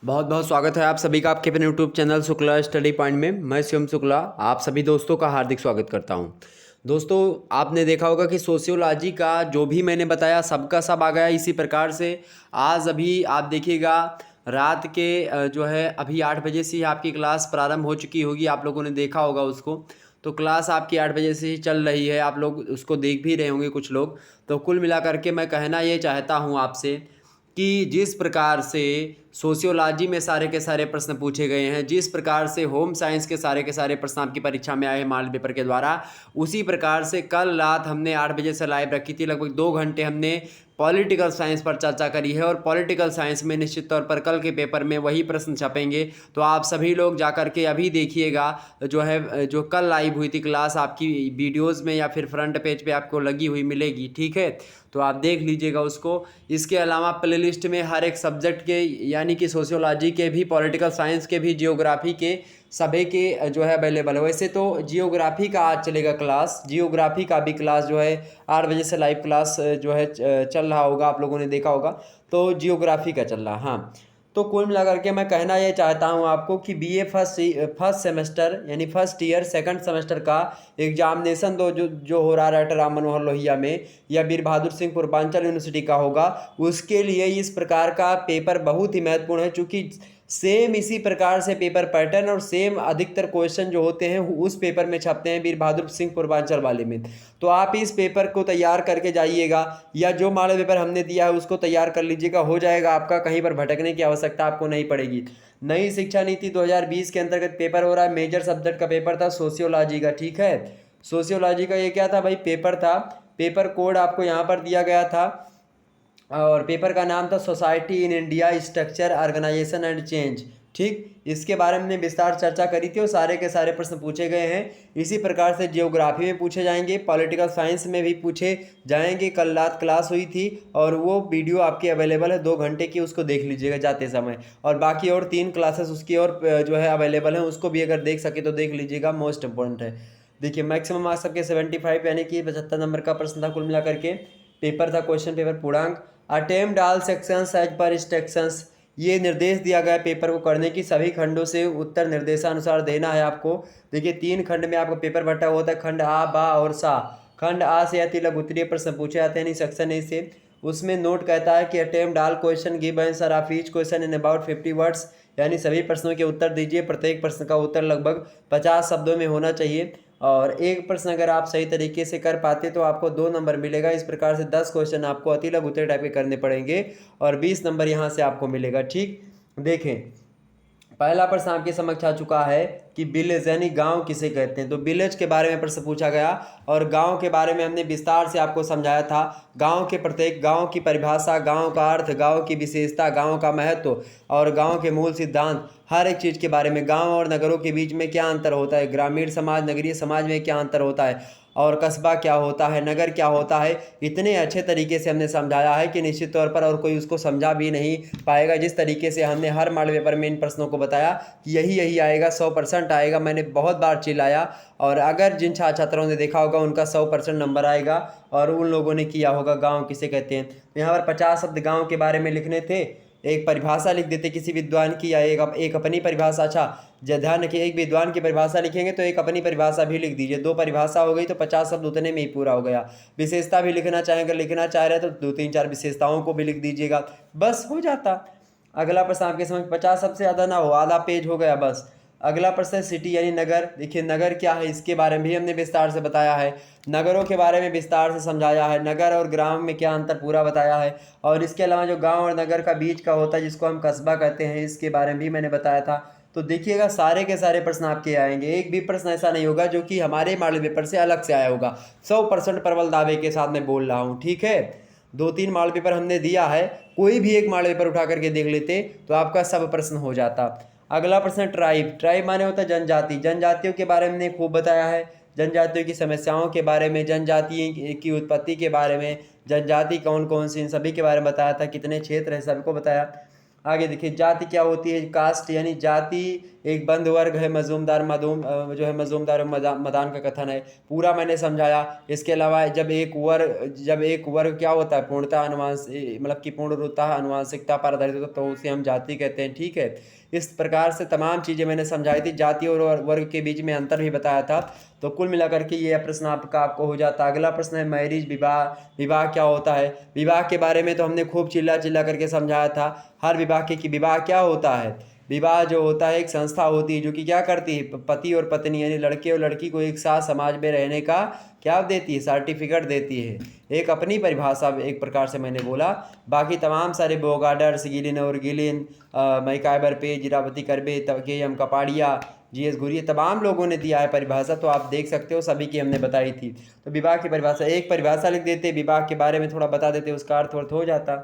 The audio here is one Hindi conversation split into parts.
बहुत बहुत स्वागत है आप सभी का आपके अपने YouTube channel Shukla study point में। मैं शिवम शुक्ला आप सभी दोस्तों का हार्दिक स्वागत करता हूं। दोस्तों, आपने देखा होगा कि सोशियोलॉजी का जो भी मैंने बताया सबका सब आ गया इसी प्रकार से। आज अभी आप देखिएगा रात के जो है अभी 8 बजे से ही आपकी क्लास प्रारंभ हो चुकी होगी। आप लोगों ने देखा होगा उसको। तो क्लास आपकी 8 बजे से ही चल रही है, आप लोग उसको देख भी रहे होंगे कुछ लोग। तो कुल मिलाकर के मैं कहना ये चाहता हूँ आपसे कि जिस प्रकार से सोशियोलॉजी में सारे के सारे प्रश्न पूछे गए हैं, जिस प्रकार से होम साइंस के सारे प्रश्न आपकी परीक्षा में आए हैं मॉडल पेपर के द्वारा, उसी प्रकार से कल रात हमने 8 बजे से लाइव रखी थी। लगभग 2 घंटे हमने पॉलिटिकल साइंस पर चर्चा करी है और पॉलिटिकल साइंस में निश्चित तौर पर कल के पेपर में वही प्रश्न छपेंगे। तो आप सभी लोग जाकर के अभी देखिएगा जो है, जो कल लाइव हुई थी क्लास आपकी वीडियोज़ में या फिर फ्रंट पेज पे आपको लगी हुई मिलेगी, ठीक है। तो आप देख लीजिएगा उसको। इसके अलावा प्लेलिस्ट में हर एक सब्जेक्ट के यानी कि सोशियोलॉजी के भी, पॉलिटिकल साइंस के भी, जियोग्राफी के सभी के जो है अवेलेबल है। वैसे तो जियोग्राफी का आज चलेगा क्लास, जियोग्राफी का भी क्लास जो है 8 बजे से लाइव क्लास जो है चल रहा होगा, आप लोगों ने देखा होगा। तो जियोग्राफी का चल रहा, हाँ। तो कुल मिलाकर के मैं कहना ये चाहता हूँ आपको कि बीए फर्स्ट सेमेस्टर यानी फर्स्ट ईयर सेकंड सेमेस्टर का एग्जामिनेशन दो जो हो रहा है डॉक्टर राम मनोहर लोहिया में या वीर बहादुर सिंह पूर्वांचल यूनिवर्सिटी का होगा, उसके लिए इस प्रकार का पेपर बहुत ही महत्वपूर्ण है। चूँकि सेम इसी प्रकार से पेपर पैटर्न और सेम अधिकतर क्वेश्चन जो होते हैं उस पेपर में छपते हैं वीर बहादुर सिंह पूर्वांचल वाले में। तो आप इस पेपर को तैयार करके जाइएगा या जो मॉडल पेपर हमने दिया है उसको तैयार कर लीजिएगा, हो जाएगा आपका। कहीं पर भटकने की आवश्यकता आपको नहीं पड़ेगी। नई शिक्षा नीति 2020 के अंतर्गत पेपर हो रहा है। मेजर सब्जेक्ट का पेपर था सोशियोलॉजी का, ठीक है। सोशियोलॉजी का ये क्या था भाई, पेपर था। पेपर कोड आपको यहाँ पर दिया गया था और पेपर का नाम था society in India structure organisation and change, ठीक। इसके बारे में विस्तार चर्चा करी थी और सारे के सारे प्रश्न पूछे गए हैं। इसी प्रकार से जियोग्राफी में पूछे जाएंगे, पॉलिटिकल साइंस में भी पूछे जाएंगे। कल रात क्लास हुई थी और वो वीडियो आपकी अवेलेबल है 2 घंटे की, उसको देख लीजिएगा जाते समय। और बाकी और 3 क्लासेस उसकी और जो है अवेलेबल हैं, उसको भी अगर देख सके तो देख लीजिएगा, मोस्ट इंपॉर्टेंट है। देखिए मैक्सिमम मार्क्स सबके 75 यानी कि 75 नंबर का प्रश्न था कुल मिला करके। पेपर था क्वेश्चन पेपर पूर्णांक। Attempt all sections as per instructions, ये निर्देश दिया गया पेपर को करने की सभी खंडों से उत्तर निर्देशानुसार देना है आपको। देखिए 3 खंड में आपका पेपर बटा हुआ होता है, खंड आ, बा और सा। खंड आ से अति लघु उत्तरीय प्रश्न पूछे जाते हैं, सेक्शन ए से। उसमें नोट कहता है कि attempt all question give answer of each question in about 50 words, यानी सभी प्रश्नों के उत्तर दीजिए। प्रत्येक प्रश्न का उत्तर लगभग 50 शब्दों में होना चाहिए। और एक प्रश्न अगर आप सही तरीके से कर पाते तो आपको 2 नंबर मिलेगा। इस प्रकार से 10 क्वेश्चन आपको अति लघु उत्तरीय टाइप के करने पड़ेंगे और 20 नंबर यहाँ से आपको मिलेगा, ठीक। देखें पहला प्रश्न आपके समक्ष आ चुका है कि विलेज यानी गांव किसे कहते हैं। तो विलेज के बारे में प्रश्न पूछा गया और गांव के बारे में हमने विस्तार से आपको समझाया था। गांव के प्रत्येक, गांव की परिभाषा, गांव का अर्थ, गांव की विशेषता, गांव का महत्व और गांव के मूल सिद्धांत, हर एक चीज़ के बारे में। गांव और नगरों के बीच में क्या अंतर होता है, ग्रामीण समाज नगरीय समाज में क्या अंतर होता है, और कस्बा क्या होता है, नगर क्या होता है, इतने अच्छे तरीके से हमने समझाया है कि निश्चित तौर पर और कोई उसको समझा भी नहीं पाएगा। जिस तरीके से हमने हर मॉडल पेपर में इन प्रश्नों को बताया कि यही यही आएगा, 100% आएगा। मैंने बहुत बार चिल्लाया और अगर जिन छात्रों ने देखा होगा उनका 100% नंबर आएगा और उन लोगों ने किया होगा गाँव किसे कहते हैं। तो यहाँ पर 50 शब्द गाँव के बारे में लिखने थे। एक परिभाषा लिख देते किसी विद्वान की या एक अपनी परिभाषा। अच्छा ध्यान रखिए, एक विद्वान की परिभाषा लिखेंगे तो एक अपनी परिभाषा भी लिख दीजिए। 2 परिभाषा हो गई तो 50 शब्द उतने में ही पूरा हो गया। विशेषता भी लिखना चाहेंगे, लिखना चाह रहे हैं तो 2-3-4 विशेषताओं को भी लिख दीजिएगा, बस हो जाता। अगला प्रश्न आपके समझ 50 शब्द से ज़्यादा ना हो, आधा पेज हो गया बस। अगला प्रश्न है सिटी यानी नगर। देखिए नगर क्या है, इसके बारे में भी हमने विस्तार से बताया है। नगरों के बारे में विस्तार से समझाया है। नगर और ग्राम में क्या अंतर पूरा बताया है। और इसके अलावा जो गांव और नगर का बीच का होता है जिसको हम कस्बा कहते हैं, इसके बारे में भी मैंने बताया था। तो देखिएगा सारे के सारे प्रश्न आपके आएंगे, एक भी प्रश्न ऐसा नहीं होगा जो कि हमारे मॉडल पेपर से अलग से आया होगा। 100% प्रबल दावे के साथ मैं बोल रहा हूँ, ठीक है। 2-3 मॉडल पेपर हमने दिया है, कोई भी एक मॉडल पेपर उठा करके देख लेते तो आपका सब प्रश्न हो जाता। अगला प्रश्न ट्राइब। ट्राइब माने होता है जनजाति। जनजातियों के बारे में हमने खूब बताया है, जनजातियों की समस्याओं के बारे में, जनजाति की उत्पत्ति के बारे में, जनजाति कौन कौन सी, इन सभी के बारे में बताया था। कितने क्षेत्र है सबको बताया। आगे देखिए, जाति क्या होती है? कास्ट यानी जाति एक बंद वर्ग है, मजूमदार जो है मजूमदार और मदान का कथन है। पूरा मैंने समझाया। इसके अलावा जब एक वर्ग क्या होता है? पूर्णतः अनुवांशिक, मतलब कि पूर्ण रूपतः अनुवांशिकता पर आधारित होता है, तो उसे हम जाति कहते हैं। ठीक है, इस प्रकार से तमाम चीज़ें मैंने समझाई थी। जाति और वर्ग के बीच में अंतर भी बताया था। तो कुल मिलाकर के ये प्रश्न आपको हो जाता। अगला प्रश्न है मैरिज, विवाह। विवाह क्या होता है? विवाह के बारे में तो हमने खूब चिल्ला चिल्ला करके समझाया था। हर विवाह कि विवाह क्या होता है? विवाह जो होता है एक संस्था होती है जो कि क्या करती है? पति और पत्नी यानी लड़के और लड़की को एक साथ समाज में रहने का क्या देती है? सर्टिफिकेट देती है। एक अपनी परिभाषा एक प्रकार से मैंने बोला। बाकी तमाम सारे बोगाडर्स, गिलिन और गिलिन, मैकाइबर पेज, इरावती करबे, के एम कपाड़िया, जीएस घुरिये, तमाम लोगों ने दिया है परिभाषा। तो आप देख सकते हो सभी की हमने बताई थी। तो विवाह की परिभाषा, एक परिभाषा लिख देते, विवाह के बारे में थोड़ा बता देते, उसका अर्थ हो जाता।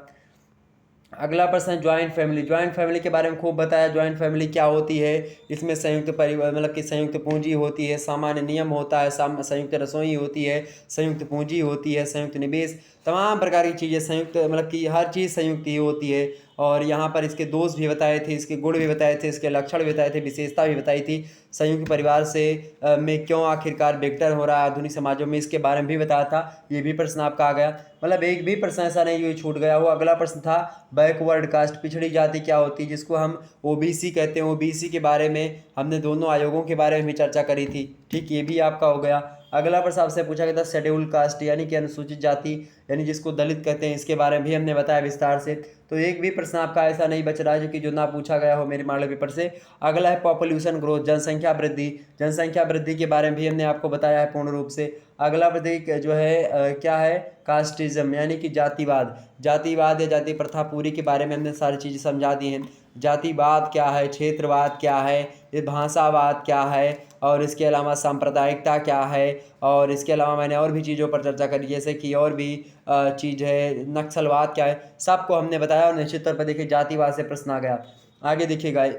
अगला प्रश्न है ज्वाइंट फैमिली। ज्वाइंट फैमिली के बारे में खूब बताया। ज्वाइंट फैमिली क्या होती है? इसमें संयुक्त परिवार, मतलब कि संयुक्त पूंजी होती है, सामान्य नियम होता है, संयुक्त रसोई होती है, संयुक्त पूंजी होती है, संयुक्त निवेश, तमाम प्रकार की चीज़ें संयुक्त, मतलब कि हर चीज़ संयुक्त ही होती है। और यहाँ पर इसके दोष भी बताए थे, इसके गुण भी बताए थे, इसके लक्षण भी बताए थे, विशेषता भी बताई थी। संयुक्त परिवार से में क्यों आखिरकार बेहतर हो रहा है आधुनिक समाजों में, इसके बारे में भी बताया था। ये भी प्रश्न आपका आ गया, मतलब एक भी प्रश्न ऐसा नहीं ये छूट गया हो। अगला प्रश्न था बैकवर्ड कास्ट, पिछड़ी जाति क्या होती है, जिसको हम ओबीसी कहते हैं। ओबीसी के बारे में हमने दोनों आयोगों के बारे में भी चर्चा करी थी। ठीक, ये भी आपका हो गया। अगला प्रश्न आपसे पूछा गया था शेड्यूल कास्ट यानी कि अनुसूचित जाति, यानी जिसको दलित कहते हैं, इसके बारे में भी हमने बताया विस्तार से। तो एक भी प्रश्न आपका ऐसा नहीं बच रहा है जो ना पूछा गया हो मेरे मॉडल पेपर से। अगला है पॉपुलेशन ग्रोथ, जनसंख्या वृद्धि। जनसंख्या वृद्धि के बारे में भी हमने आपको बताया है पूर्ण रूप से। अगला वृद्धि जो है क्या है? कास्टिज्म यानी कि जातिवाद। जातिवाद या जाति प्रथा पूरी के बारे में हमने सारी चीज़ें समझा दी हैं। जातिवाद क्या है, क्षेत्रवाद क्या है, ये भाषावाद क्या है, और इसके अलावा सांप्रदायिकता क्या है, और इसके अलावा मैंने और भी चीज़ों पर चर्चा करी, जैसे कि और भी चीज़ है, नक्सलवाद क्या है, सबको हमने बताया। और निश्चित तौर पर देखिए जातिवाद से प्रश्न आ गया। आगे देखिएगा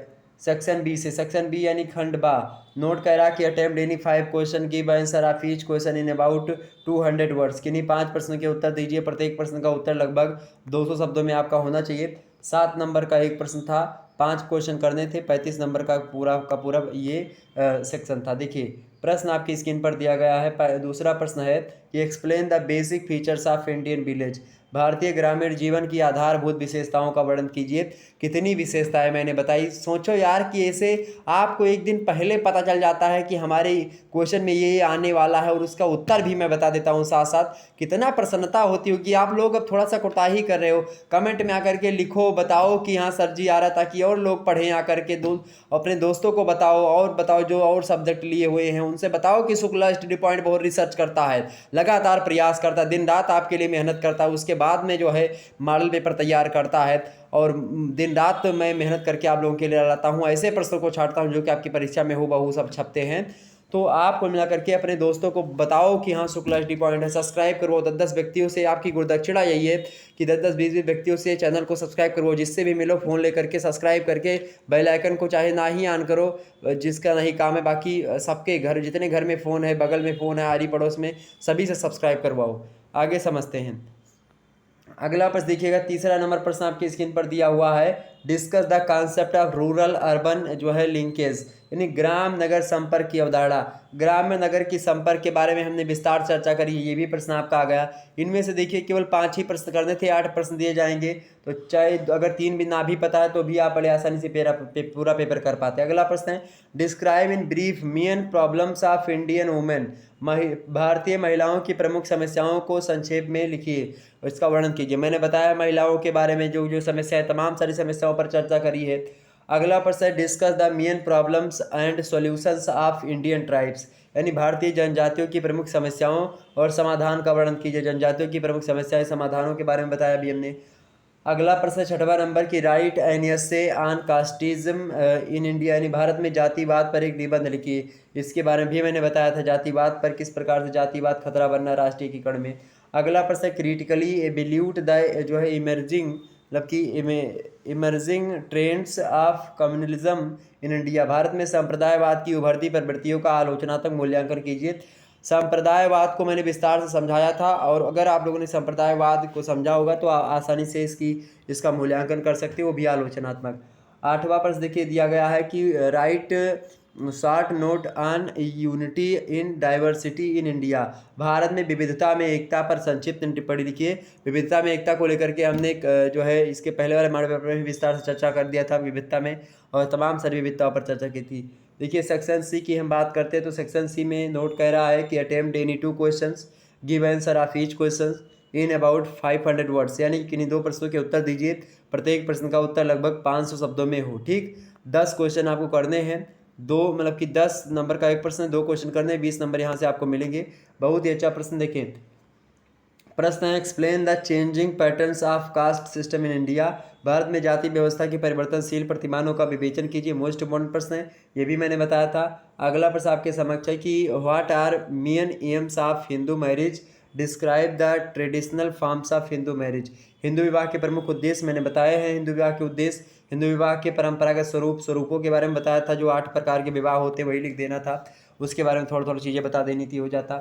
सेक्शन बी से, सेक्शन बी यानी खंड बा। नोट कह रहा कि attempt any 5 question, give answer of each question in about 200 words. किन्हीं 5 प्रश्न के उत्तर दीजिए, प्रत्येक प्रश्न का उत्तर लगभग 200 शब्दों में आपका होना चाहिए। 7 नंबर का एक प्रश्न था, 5 क्वेश्चन करने थे, 35 नंबर का पूरा ये सेक्शन था। देखिए प्रश्न आपकी स्क्रीन पर दिया गया है। दूसरा प्रश्न है कि explain the basic features of Indian village. भारतीय ग्रामीण जीवन की आधारभूत विशेषताओं का वर्णन कीजिए। कितनी विशेषताएं मैंने बताई। सोचो यार कि ऐसे आपको एक दिन पहले पता चल जाता है कि हमारे क्वेश्चन में ये आने वाला है, और उसका उत्तर भी मैं बता देता हूँ साथ साथ। कितना प्रसन्नता होती होगी। आप लोग अब थोड़ा सा कोताही कर रहे हो, कमेंट में आकर के लिखो, बताओ कि हाँ सर जी आ रहा, ताकि और लोग पढ़ें आकर के। अपने दोस्तों को बताओ, और बताओ जो और सब्जेक्ट लिए हुए हैं उनसे बताओ कि शुक्ला स्टडी पॉइंट बहुत रिसर्च करता है, लगातार प्रयास करता है, दिन रात आपके लिए मेहनत करता है, उसके बाद में जो है मॉडल पेपर तैयार करता है। और दिन रात मैं मेहनत करके आप लोगों के लिए लाता हूँ, ऐसे प्रश्नों को छाटता हूँ जो कि आपकी परीक्षा में हूबहू सब छपते हैं। तो आप कुल मिला करके अपने दोस्तों को बताओ कि हाँ शुक्ला स्टडी पॉइंट है, सब्सक्राइब करो। 10-10 व्यक्तियों से आपकी गुरुदक्षिणा यही है कि 10-10 20-20 व्यक्तियों से चैनल को सब्सक्राइब करो। जिससे भी मिलो फ़ोन लेकर के सब्सक्राइब करके बेल आइकन को चाहे ना ही ऑन करो, जिसका नहीं काम है, बाकी सबके घर, जितने घर में फ़ोन है, बगल में फ़ोन है, आरी पड़ोस में, सभी से सब्सक्राइब करवाओ। आगे समझते हैं। अगला प्रश्न देखिएगा, तीसरा नंबर प्रश्न आपकी स्क्रीन पर दिया हुआ है। Discuss the concept of rural urban जो है लिंकेज, यानी ग्राम नगर संपर्क की अवधारणा। ग्राम में नगर की संपर्क के बारे में हमने विस्तार चर्चा करी, ये भी प्रश्न आपका आ गया। इनमें से देखिए केवल 5 ही प्रश्न करने थे, 8 प्रश्न दिए जाएंगे, तो चाहे अगर 3 भी ना भी पता है तो भी आप बड़े आसानी से पूरा पेपर कर पाते हैं। अगला प्रश्न है describe in brief main problems of Indian women. भारतीय महिलाओं की प्रमुख समस्याओं को संक्षेप में लिखिए, इसका वर्णन कीजिए। मैंने बताया महिलाओं के बारे में जो जो समस्याएं, तमाम सारी समस्याओं पर चर्चा करी है। अगला प्रश्न है discuss the main problems and solutions of Indian tribes, यानी भारतीय जनजातियों की प्रमुख समस्याओं और समाधान का वर्णन कीजिए। जनजातियों की प्रमुख समस्याएं, समाधानों के बारे में बताया अभी हमने। अगला प्रश्न 6वां नंबर की right an essay on casteism in India, यानी भारत में जातिवाद पर एक निबंध लिखिए। इसके बारे में भी मैंने बताया था, जातिवाद पर किस प्रकार से जातिवाद खतरा बनना राष्ट्रीय एकीकरण में। अगला प्रश्न क्रिटिकली एबिल्यूट द जो है इमर्जिंग, मतलब कि emerging trends of communalism in India, Bharat में संप्रदायवाद की उभरती प्रवृत्तियों का आलोचनात्मक मूल्यांकन कीजिए। संप्रदायवाद को मैंने विस्तार से समझाया था, और अगर आप लोगों ने संप्रदायवाद को समझा होगा तो आसानी से इसका मूल्यांकन कर सकते हो, वो भी आलोचनात्मक। 8वां प्रश्न देखिए दिया गया है कि right short note on unity in diversity in India. Bharat में विविधता में एकता पर संक्षिप्त टिप्पणी लिखिए। विविधता में एकता को लेकर के हमने जो है इसके पहले वाले मॉडल पेपर में भी विस्तार से चर्चा कर दिया था विविधता में, और तमाम सारी विविधताओं पर चर्चा की थी। देखिए सेक्शन सी की हम बात करते हैं तो सेक्शन सी में नोट कह रहा है कि attempt any 2 questions, give answer of each question in about 500 words, यानी कि किन्हीं 2 प्रश्नों के उत्तर दीजिए, प्रत्येक प्रश्न का उत्तर लगभग 500 शब्दों में हो। ठीक, 10 क्वेश्चन आपको करने हैं, 2 मतलब कि 10 नंबर का एक प्रश्न, 2 क्वेश्चन करने हैं, 20 नंबर यहाँ से आपको मिलेंगे। बहुत ही अच्छा प्रश्न। देखें प्रश्न है explain the changing patterns of caste system in India. Bharat में जाति व्यवस्था की परिवर्तनशील प्रतिमानों का विवेचन कीजिए। मोस्ट इम्पोर्टेंट प्रश्न है, ये भी मैंने बताया था। अगला प्रश्न आपके समक्ष है कि what are main aims of Hindu marriage, describe the traditional forms of Hindu marriage. Hindu विवाह के प्रमुख उद्देश्य मैंने बताए हैं। हिंदू विवाह के उद्देश्य, हिंदू विवाह के परंपरागत स्वरूपों के बारे में बताया था, जो 8 प्रकार के विवाह होते वही लिख देना था, उसके बारे में थोड़ी थोड़ी चीज़ें बता देनी थी, हो जाता।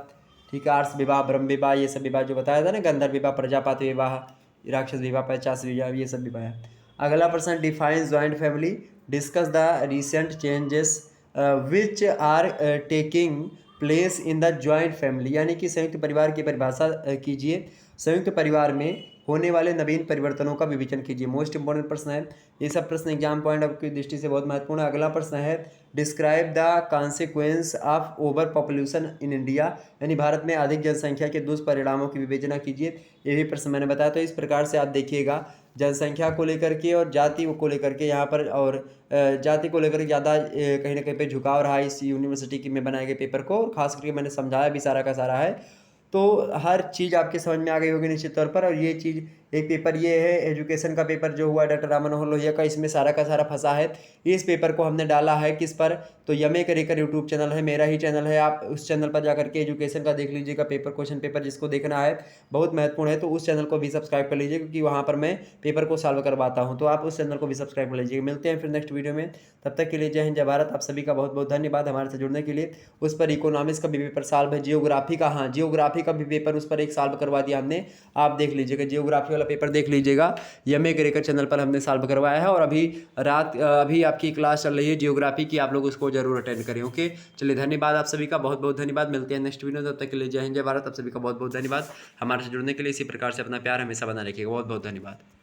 ठीक है, आर्ष विवाह, ब्रह्म विवाह, ये सब विवाह जो बताया था ना, गंधर्व विवाह, प्रजापति विवाह, राक्षस विवाह, 50 विवाह, ये सब विवाह है। अगला प्रश्न define joint family, discuss the recent changes which are taking place in the joint family, यानी कि संयुक्त परिवार की परिभाषा कीजिए। संयुक्त परिवार में होने वाले नवीन परिवर्तनों का विवेचन कीजिए। मोस्ट इंपोर्टेंट प्रश्न है, ये सब प्रश्न एग्जाम पॉइंट ऑफ की दृष्टि से बहुत महत्वपूर्ण है। अगला प्रश्न है describe the consequence of over population in India, यानी भारत में अधिक जनसंख्या के दुष्परिणामों की विवेचना कीजिए। ये भी प्रश्न मैंने बताया। तो इस प्रकार से आप देखिएगा जनसंख्या को लेकर के और जाति को लेकर के यहाँ पर, और जाति को लेकर ज़्यादा कहीं ना कहीं पे झुकाव रहा इस यूनिवर्सिटी की में बनाए गए पेपर को, और खास करके मैंने समझाया भी सारा का सारा है। तो हर चीज़ आपके समझ में आ गई होगी निश्चित तौर पर। और ये चीज़, एक पेपर ये है एजुकेशन का पेपर जो हुआ डॉक्टर राम मनोहर लोहिया का, इसमें सारा का सारा फंसा है। इस पेपर को हमने डाला है किस पर, तो यमे करियर यूट्यूब चैनल है, मेरा ही चैनल है, आप उस चैनल पर जाकर के एजुकेशन का देख लीजिएगा पेपर, क्वेश्चन पेपर जिसको देखना है बहुत महत्वपूर्ण है, तो उस चैनल को भी सब्सक्राइब कर लीजिए, क्योंकि वहाँ पर मैं पेपर को सॉल्व करवाता हूँ। तो आप उस चैनल को भी सब्सक्राइब कर लीजिएगा। मिलते हैं फिर नेक्स्ट वीडियो में, तब तक के लिए जय हिंद जय भारत। आप सभी का बहुत बहुत धन्यवाद हमारे से जुड़ने के लिए। उस पर इकोनॉमिक्स का भी पेपर सॉल्व है, जियोग्राफी का, हाँ जियोग्राफी का भी पेपर उस पर एक सॉल्व करवा दिया हमने, आप देख लीजिएगा, जियोग्राफी वाला पेपर देख लीजिएगा, यमे करियर चैनल पर हमने सॉल्व करवाया है। और अभी आपकी क्लास चल रही है जियोग्राफी की, आप लोग उसको जरूर अटेंड करें। ओके, चलिए धन्यवाद आप सभी का, बहुत बहुत धन्यवाद। मिलते हैं नेक्स्ट वीडियो, तब तक के लिए जय हिंद जय भारत। आप सभी का बहुत बहुत धन्यवाद हमारे से जुड़ने के लिए। इसी प्रकार से अपना प्यार हमेशा बना रखिएगा। बहुत बहुत धन्यवाद।